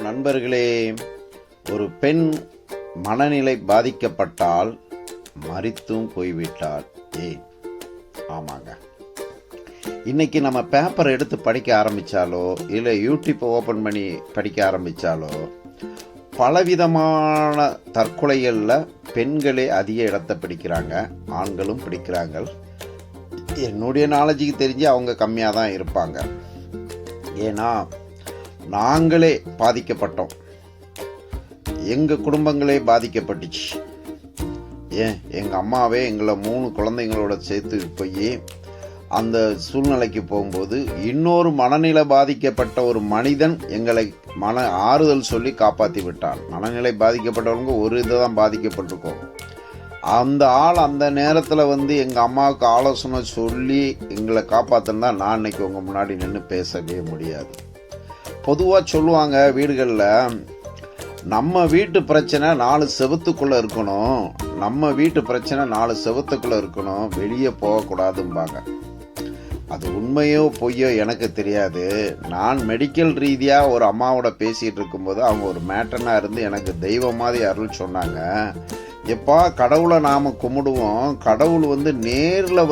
நண்பர்களே, ஒரு பெண் மனநிலை பாதிக்கப்பட்டால் மரித்தும் போய்விட்டார். ஏன்? ஆமாங்க, இன்னைக்கு நம்ம பேப்பர் எடுத்து படிக்க ஆரம்பித்தாலோ இல்லை யூடியூப்பை ஓப்பன் பண்ணி படிக்க ஆரம்பித்தாலோ பலவிதமான தற்கொலைகளில் பெண்களே அதிக இடத்தை பிடிக்கிறாங்க, ஆண்களும் பிடிக்கிறாங்க. என்னுடைய நாலேஜுக்கு தெரிஞ்சு அவங்க கம்மியாக தான் இருப்பாங்க. ஏன்னா நாங்களே பாதிக்கப்பட்டோம், எங்கள் குடும்பங்களே பாதிக்கப்பட்டுச்சு. எங்கள் அம்மாவே எங்களை 3 குழந்தைங்களோட சேர்த்து போய் அந்த சூழ்நிலைக்கு போகும்போது இன்னொரு மனநிலை பாதிக்கப்பட்ட ஒரு மனிதன் எங்களை ஆறுதல் சொல்லி காப்பாற்றி விட்டான். மனநிலை பாதிக்கப்பட்டவங்க ஒரு இதை தான் பாதிக்கப்பட்டிருக்கோம். அந்த ஆள் அந்த நேரத்தில் எங்கள் அம்மாவுக்கு ஆலோசனை சொல்லி எங்களை காப்பாற்றினா நான் இன்னைக்கு உங்கள் முன்னாடி நின்று பேசவே முடியாது. பொதுவாக சொல்லுவாங்க வீடுகளில், நம்ம வீட்டு பிரச்சனை 4 செவத்துக்குள்ளே இருக்கணும், நம்ம வீட்டு பிரச்சனை 4 செவத்துக்குள்ளே இருக்கணும், வெளியே போகக்கூடாதும்பாங்க. அது உண்மையோ பொய்யோ எனக்கு தெரியாது. நான் மெடிக்கல் ரீதியாக ஒரு அம்மாவோட பேசிகிட்டு இருக்கும்போது அவங்க ஒரு மேட்டனாக இருந்து எனக்கு தெய்வம் மாதிரி அருள் சொன்னாங்க. எப்பா, கடவுளை நாம் கும்பிடுவோம், கடவுள் நேரில்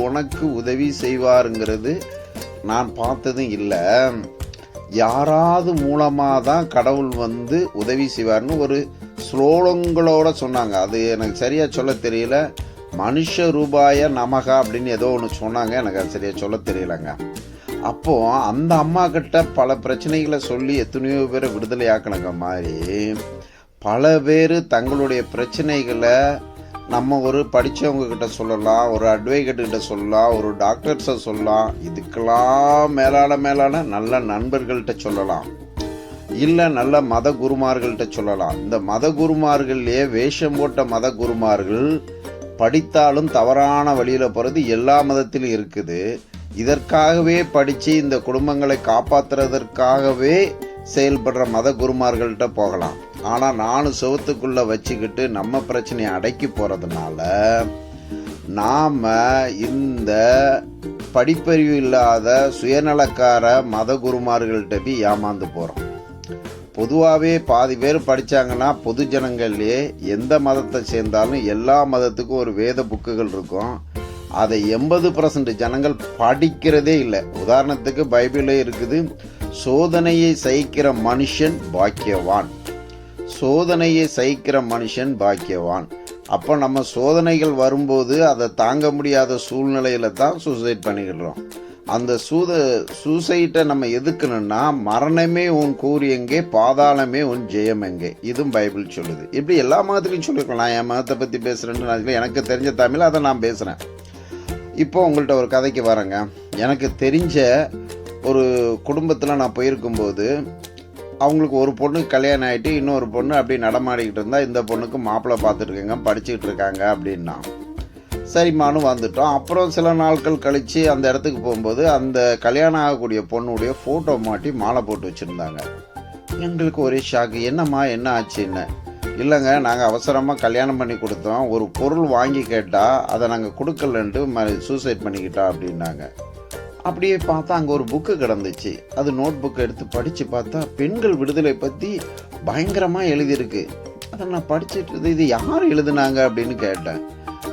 உனக்கு உதவி செய்வாருங்கிறது நான் பார்த்ததும் இல்லை. யாராவது மூலமாக தான் கடவுள் உதவி செய்வார்னு ஒரு ஸ்லோகங்களோட சொன்னாங்க. அது எனக்கு சரியாக சொல்ல தெரியல. மனுஷ ரூபாய நமகா அப்படின்னு ஏதோ ஒன்று சொன்னாங்க, எனக்கு அது சரியாக சொல்ல தெரியலங்க. அப்போது அந்த அம்மா கிட்ட பல பிரச்சனைகளை சொல்லி எத்தனையோ பேரை விடுதலை ஆக்கினங்க மாதிரி பல பேர் தங்களுடைய பிரச்சனைகளை நம்ம ஒரு படித்தவங்க கிட்ட சொல்லலாம், ஒரு அட்வொகேட் கிட்ட சொல்லலாம், ஒரு டாக்டர்ஸை சொல்லலாம், இதுக்கெல்லாம் மேலான நல்ல நண்பர்கள்ட்ட சொல்லலாம், இல்லை நல்ல மத குருமார்கள்ட்ட சொல்லலாம். இந்த மத குருமார்கள்லேயே வேஷம் போட்ட மத குருமார்கள் படித்தாலும் தவறான வழியில் போகிறது எல்லா மதத்திலும் இருக்குது. இதற்காகவே படித்து இந்த குடும்பங்களை காப்பாற்றுறதற்காகவே செயல்படுற மத குருமார்கள்ட்ட போகலாம். ஆனால் 4 செவத்துக்குள்ளே வச்சுக்கிட்டு நம்ம பிரச்சனையை அடக்கி போகிறதுனால நாம் இந்த படிப்பறிவு இல்லாத சுயநலக்கார மத குருமார்கள்ட்ட போய் ஏமாந்து போகிறோம். பொதுவாகவே பாதி பேர் படித்தாங்கன்னா பொது ஜனங்கள்லேயே எந்த மதத்தை சேர்ந்தாலும் எல்லா மதத்துக்கும் ஒரு வேத புக்குகள் இருக்கும். அதை 80% ஜனங்கள் படிக்கிறதே இல்லை. உதாரணத்துக்கு பைபிளே இருக்குது, சோதனையை சகிக்கிற மனுஷன் பாக்கியவான், சோதனையை சகிக்கிற மனுஷன் பாக்கியவான். அப்போ நம்ம சோதனைகள் வரும்போது அதை தாங்க முடியாத சூழ்நிலையில தான் சூசைட் பண்ணிக்கிடுறோம். அந்த சூசைட்டை நம்ம எதுக்கணும்னா, மரணமே உன் கூறு எங்கே, பாதாளமே உன் ஜெயம் எங்கே, இதுவும் பைபிள் சொல்லுது. இப்படி எல்லா மதத்துலையும் சொல்லியிருக்கலாம். நான் என் மதத்தை பற்றி பேசுகிறேன்னு எனக்கு தெரிஞ்ச தமிழ் அதை நான் பேசுகிறேன். இப்போ உங்கள்கிட்ட ஒரு கதைக்கு வரேங்க. எனக்கு தெரிஞ்ச ஒரு குடும்பத்தில் நான் போயிருக்கும்போது அவங்களுக்கு ஒரு பொண்ணு கல்யாணம் ஆகிட்டு இன்னொரு பொண்ணு அப்படி நடமாடிக்கிட்டு இருந்தால், இந்த பொண்ணுக்கு மாப்பிள்ளை பார்த்துட்ருக்கேங்க, படிச்சுக்கிட்டு இருக்காங்க அப்படின்னா சரிம்மானு வந்துட்டோம். அப்புறம் சில நாட்கள் கழித்து அந்த இடத்துக்கு போகும்போது அந்த கல்யாணம் ஆகக்கூடிய பொண்ணுடைய ஃபோட்டோ மாட்டி மாலை போட்டு வச்சுருந்தாங்க. எங்களுக்கு ஒரே ஷாக்கு. என்னம்மா என்ன ஆச்சுன்னு. இல்லைங்க, நாங்கள் அவசரமாக கல்யாணம் பண்ணி கொடுத்தோம், ஒரு பொருள் வாங்கி கேட்டால் அதை நாங்கள் கொடுக்கலன்ட்டு சூசைட் பண்ணிக்கிட்டோம் அப்படின்னாங்க. அப்படியே பார்த்தா அங்கே ஒரு புக்கு கிடந்துச்சு. அது நோட் புக்கை எடுத்து படித்து பார்த்தா பெண்கள் விடுதலை பற்றி பயங்கரமாக எழுதியிருக்கு. அதை நான் படிச்சுட்டு இது யார் எழுதுனாங்க அப்படின்னு கேட்டேன்.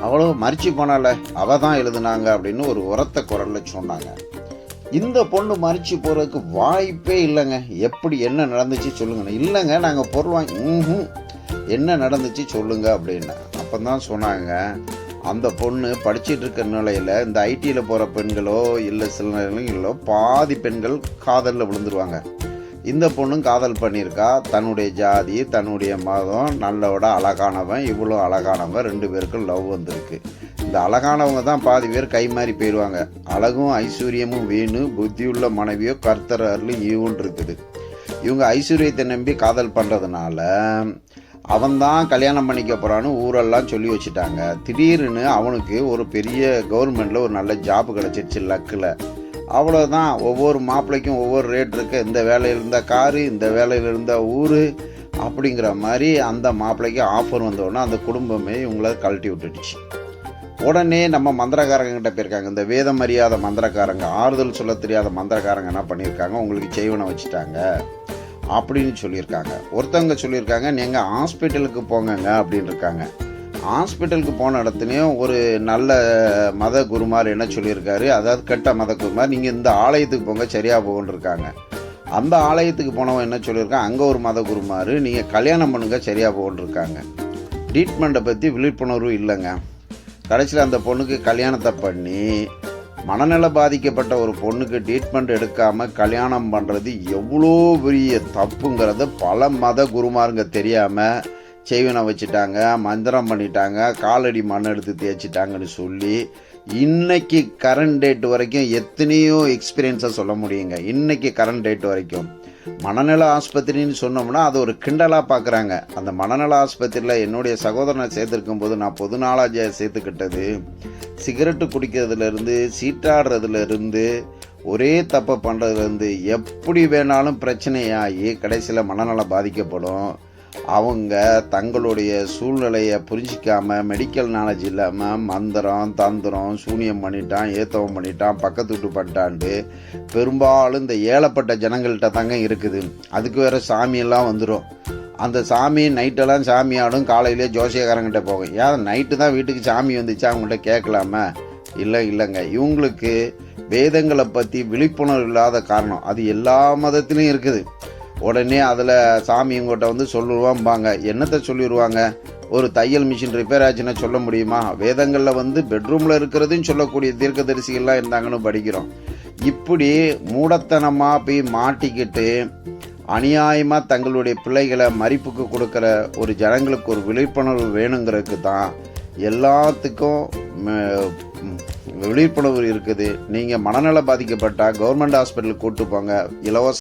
அவ்வளோ மறிச்சு போனால அவள் தான் எழுதுனாங்க அப்படின்னு ஒரு உரத்த குரலில் சொன்னாங்க. இந்த பொண்ணு மறிச்சு போகிறதுக்கு வாய்ப்பே இல்லைங்க. எப்படி என்ன நடந்துச்சு சொல்லுங்க. இல்லைங்க, நாங்கள் பொருள் வாங்கி என்ன நடந்துச்சு சொல்லுங்க அப்படின்னு. அப்போ தான் சொன்னாங்க, அந்த பொண்ணு படிச்சுட்டு இருக்க நிலையில் இந்த ஐடியில் போகிற பெண்களோ இல்லை சில நேரங்களோ பாதி பெண்கள் காதலில் விழுந்துருவாங்க. இந்த பொண்ணும் காதல் பண்ணியிருக்கா. தன்னுடைய ஜாதி, தன்னுடைய மதம், நல்லோட அழகானவன், இவ்வளோ அழகானவன், 2 பேருக்கும் லவ் வந்திருக்கு. இந்த அழகானவங்க தான் பாதி பேர் கை மாறி போயிடுவாங்க. அழகும் ஐஸ்வர்யமும் வேணும், புத்தியுள்ள மனைவியோ கர்த்தர் அருளும் ஈவுன்னு இருக்குது. இவங்க ஐஸ்வர்யத்தை நம்பி காதல் பண்ணுறதுனால அவன்தான் கல்யாணம் பண்ணிக்க போகிறான்னு ஊரெல்லாம் சொல்லி வச்சுட்டாங்க. திடீர்னு அவனுக்கு ஒரு பெரிய கவர்மெண்ட்டில் ஒரு நல்ல ஜாப் கிடச்சிருச்சு லக்கில். அவ்வளோதான். ஒவ்வொரு மாப்பிள்ளைக்கும் ஒவ்வொரு ரேட் இருக்குது. இந்த வேலையில் இருந்தால் காரு, இந்த வேலையில் இருந்தால் ஊர் அப்படிங்கிற மாதிரி அந்த மாப்பிள்ளைக்கு ஆஃபர் வந்தோடனே அந்த குடும்பமே இவங்கள கழட்டி விட்டுடுச்சு. உடனே நம்ம மந்திரக்காரங்கிட்ட போயிருக்காங்க. இந்த வேதம் அறியாத மந்திரக்காரங்க, ஆறுதல் சொல்ல தெரியாத மந்திரக்காரங்க என்ன பண்ணியிருக்காங்க, உங்களுக்கு செய்வனை வச்சுட்டாங்க. அப்படின்னு சொல்லியிருக்காங்க. ஒருத்தவங்க சொல்லியிருக்காங்க நீங்கள் ஹாஸ்பிட்டலுக்கு போங்கங்க அப்படின்னு இருக்காங்க. ஹாஸ்பிட்டலுக்கு போன இடத்துலையும் ஒரு நல்ல மத குருமார் என்ன சொல்லியிருக்காரு, அதாவது கெட்ட மத குருமார், நீங்கள் இந்த ஆலயத்துக்கு போங்க சரியாக போகுன்னு இருக்காங்க. அந்த ஆலயத்துக்கு போனவன் என்ன சொல்லியிருக்கான், அங்கே ஒரு மத குருமார், நீங்கள் கல்யாணம் பண்ணுங்க சரியாக போகுன்னு இருக்காங்க. ட்ரீட்மெண்ட்டை பற்றி விழிப்புணர்வு இல்லைங்க. கடைசியில் அந்த பொண்ணுக்கு கல்யாணத்தை பண்ணி, மனநல பாதிக்கப்பட்ட ஒரு பொண்ணுக்கு ட்ரீட்மெண்ட் எடுக்காமல் கல்யாணம் பண்ணுறது எவ்வளோ பெரிய தப்புங்கிறத பல மத குருமாருங்க தெரியாமல் செய்வனை வச்சுட்டாங்க, மந்திரம் பண்ணிட்டாங்க, காலடி மண் எடுத்து தேய்ச்சிட்டாங்கன்னு சொல்லி இன்னைக்கு கரண்ட் டேட் வரைக்கும் எத்தனையோ எக்ஸ்பீரியன்ஸை சொல்ல முடியுங்க. இன்னைக்கு கரண்ட் டேட் வரைக்கும் மனநல ஆஸ்பத்திரின்னு சொன்னோம்னா அது ஒரு கிண்டலாக பார்க்குறாங்க. அந்த மனநல ஆஸ்பத்திரியில் என்னுடைய சகோதரனை சேர்த்துருக்கும் போது நான் பொது நாளாக சேர்த்துக்கிட்டது, சிகரெட்டு குடிக்கிறதுலேருந்து, சீட்டாடுறதுலேருந்து, ஒரே தப்பை பண்ணுறதுலேருந்து எப்படி வேணாலும் பிரச்சனையாகி கடைசியில் மனநலம் பாதிக்கப்படும். அவங்க தங்களுடைய சூழ்நிலையை புரிஞ்சிக்காமல், மெடிக்கல் நாலேஜ் இல்லாமல் மந்திரம் தந்திரம் சூனியம் பண்ணிட்டான், ஏத்தவம் பண்ணிட்டான், பக்கத்து விட்டு பண்ணிட்டான்ட்டு பெரும்பாலும் இந்த ஏழப்பட்ட ஜனங்கள்கிட்ட தாங்க இருக்குது. அதுக்கு வேறு சாமியெல்லாம் வந்துடும். அந்த சாமி நைட்டெல்லாம் சாமி ஆடும், காலையிலே ஜோசியக்காரங்கிட்ட போகும். ஏன் நைட்டு தான் வீட்டுக்கு சாமி வந்துச்சு அவங்கள்ட்ட கேட்கலாமா? இல்லைங்க, இவங்களுக்கு வேதங்களை பற்றி விழிப்புணர்வு இல்லாத காரணம். அது எல்லா மதத்திலையும் இருக்குது. உடனே அதில் சாமி இவங்ககிட்ட வந்து சொல்லுவாம்பாங்க. என்னத்தை சொல்லிடுவாங்க? ஒரு தையல் மிஷின் ரிப்பேர் ஆச்சுன்னா சொல்ல முடியுமா? வேதங்களில் வந்து பெட்ரூமில் இருக்கிறதுன்னு சொல்லக்கூடிய தீர்க்கதரிசிகள்லாம் இருந்தாங்கன்னு படிக்கிறோம். இப்படி மூடத்தனமாக போய் மாட்டிக்கிட்டு அநியாயமாக தங்களுடைய பிள்ளைகளை மறிப்புக்கு கொடுக்குற ஒரு ஜனங்களுக்கு ஒரு விழிப்புணர்வு வேணுங்கிறதுக்கு தான் எல்லாத்துக்கும் விழிப்புணர்வு இருக்குது. நீங்கள் மனநல பாதிக்கப்பட்டால் கவர்மெண்ட் ஹாஸ்பிட்டலுக்கு கூப்பிட்டு போங்க, இலவச